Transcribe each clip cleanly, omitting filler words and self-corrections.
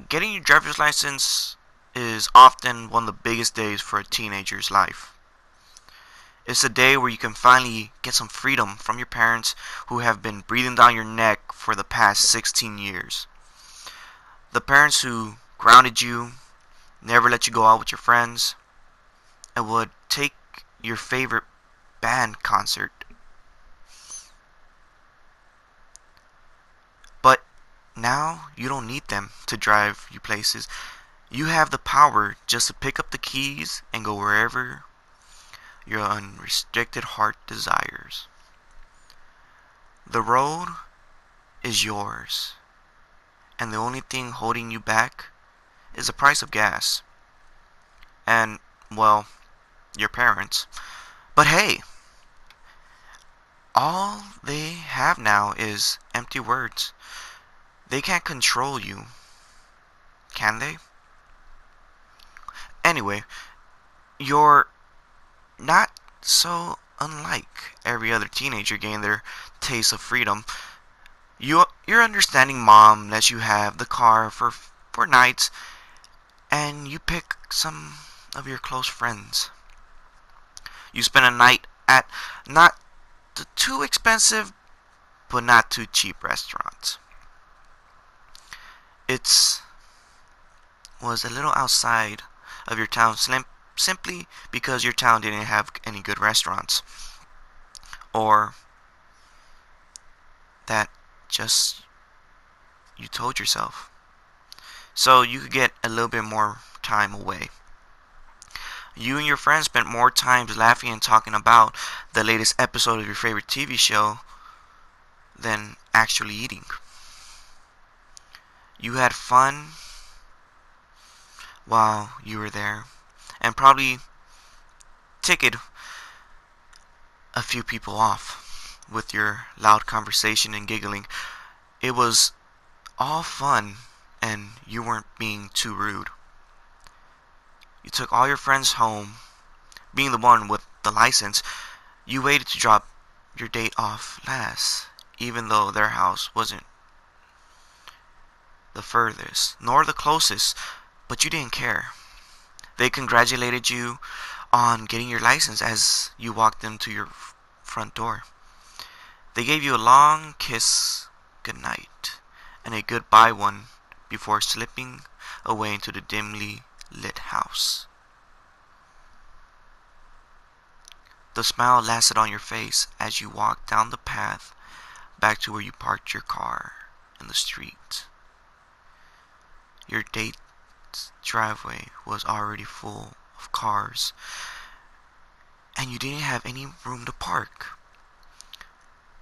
Getting your driver's license is often one of the biggest days for a teenager's life. It's a day where you can finally get some freedom from your parents who have been breathing down your neck for the past 16 years. The parents who grounded you, never let you go out with your friends, and would take your favorite band concert. But now you don't need them to drive you places. You have the power just to pick up the keys and go wherever your unrestricted heart desires. The road is yours, and the only thing holding you back is the price of gas. And, well, your parents. But hey, all they have now is empty words. They can't control you, can they? Anyway, you're not so unlike every other teenager getting their taste of freedom. Your understanding mom lets you have the car for nights, and you pick some of your close friends. You spend a night at not the too expensive but not too cheap restaurants. It was a little outside of your town simply because your town didn't have any good restaurants, or that just you told yourself, so you could get a little bit more time away. You and your friends spent more time laughing and talking about the latest episode of your favorite TV show than actually eating. You had fun while you were there, and probably ticked a few people off with your loud conversation and giggling. It was all fun, and you weren't being too rude. You took all your friends home. Being the one with the license, you waited to drop your date off last, even though their house wasn't the furthest, nor the closest, but you didn't care. They congratulated you on getting your license as you walked them to your front door. They gave you a long kiss goodnight and a goodbye one before slipping away into the dimly lit house. The smile lasted on your face as you walked down the path back to where you parked your car in the street. Your date's driveway was already full of cars, and you didn't have any room to park.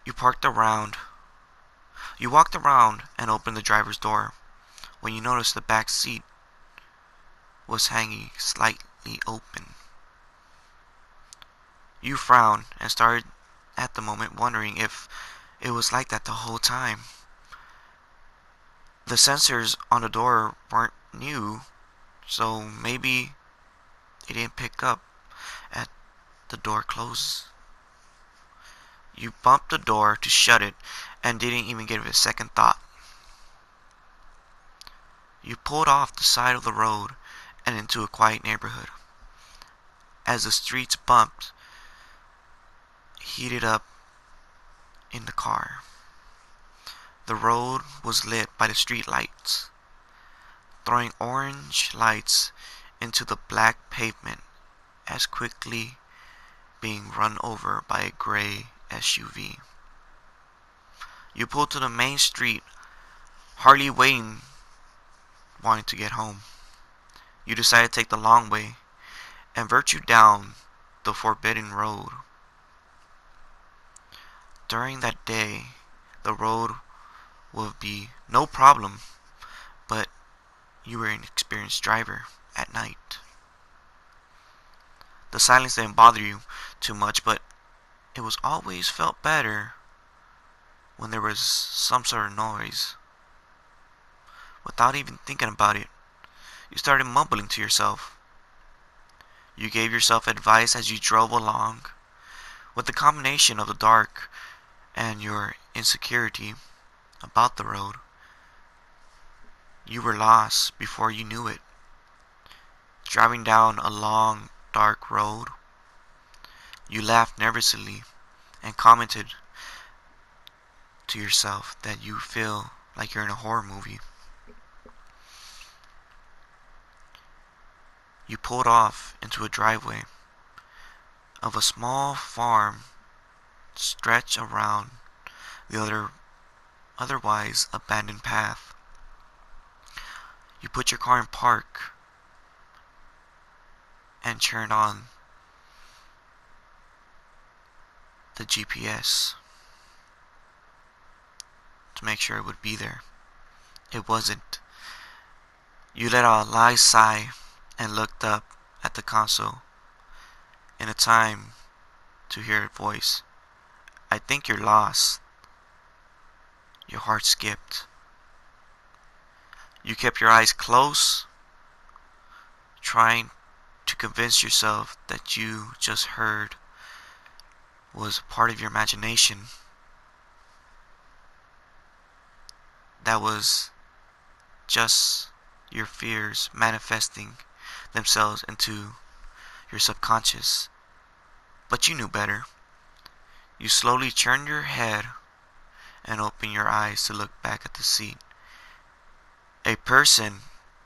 You walked around and opened the driver's door when you noticed the back seat was hanging slightly open. You frowned and started at the moment wondering if it was like that the whole time. The sensors on the door weren't new, so maybe they didn't pick up at the door closes. You bumped the door to shut it and didn't even give it a second thought. You pulled off the side of the road and into a quiet neighborhood. As the streets bumped, heated up in the car. The road was lit by the street lights, throwing orange lights into the black pavement as quickly being run over by a gray SUV. You pulled to the main street, hardly wanting to get home. You decided to take the long way and virtue down the forbidden road. During that day, the road would be no problem, but you were an experienced driver at night. The silence didn't bother you too much, but it was always felt better when there was some sort of noise. Without even thinking about it, you started mumbling to yourself. You gave yourself advice as you drove along. With the combination of the dark and your insecurity about the road, You were lost before you knew it. Driving down a long, dark road, you laughed nervously and commented to yourself that you feel like you're in a horror movie. You pulled off into a driveway of a small farm stretched around the otherwise abandoned path. You put your car in park and turned on the GPS to make sure it would be there. It wasn't. You let out a light sigh and looked up at the console in a time to hear a voice. I think you're lost. Your heart skipped. You kept your eyes closed, trying to convince yourself that you just heard was part of your imagination. That was just your fears manifesting themselves into your subconscious. But you knew better. You slowly turned your head and opened your eyes to look back at the seat. A person,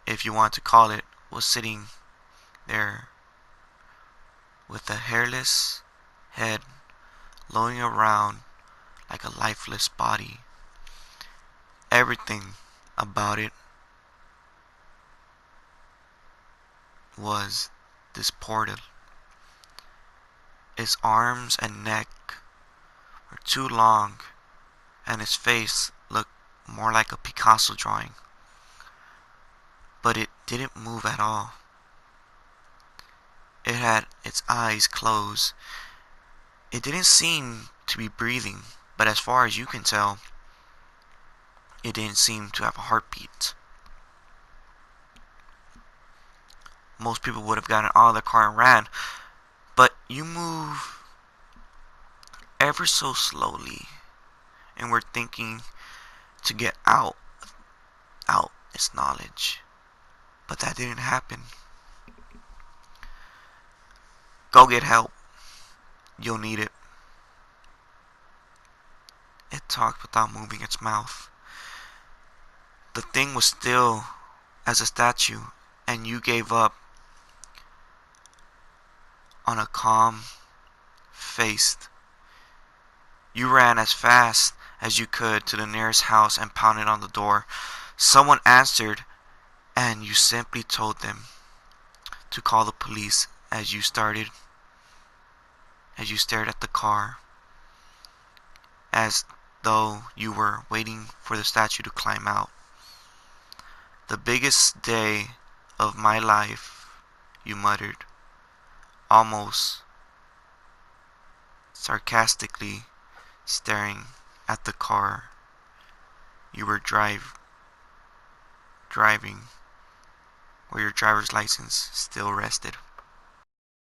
if you want to call it, was sitting there with a hairless head lolling around like a lifeless body. Everything about it was disordered. Its arms and neck were too long, and its face looked more like a Picasso drawing. But it didn't move at all. It had its eyes closed. It didn't seem to be breathing, but as far as you can tell, it didn't seem to have a heartbeat. Most people would have gotten out of the car and ran, but you move ever so slowly and were thinking to get out its knowledge. But that didn't happen. Go get help. You'll need it. It talked without moving its mouth. The thing was still as a statue, and you gave up on a calm faced. You ran as fast as you could to the nearest house and pounded on the door. Someone answered, and you simply told them to call the police as you stared at the car, as though you were waiting for the statue to climb out. The biggest day of my life, you muttered, almost sarcastically, staring at the car you were driving, where your driver's license still rested.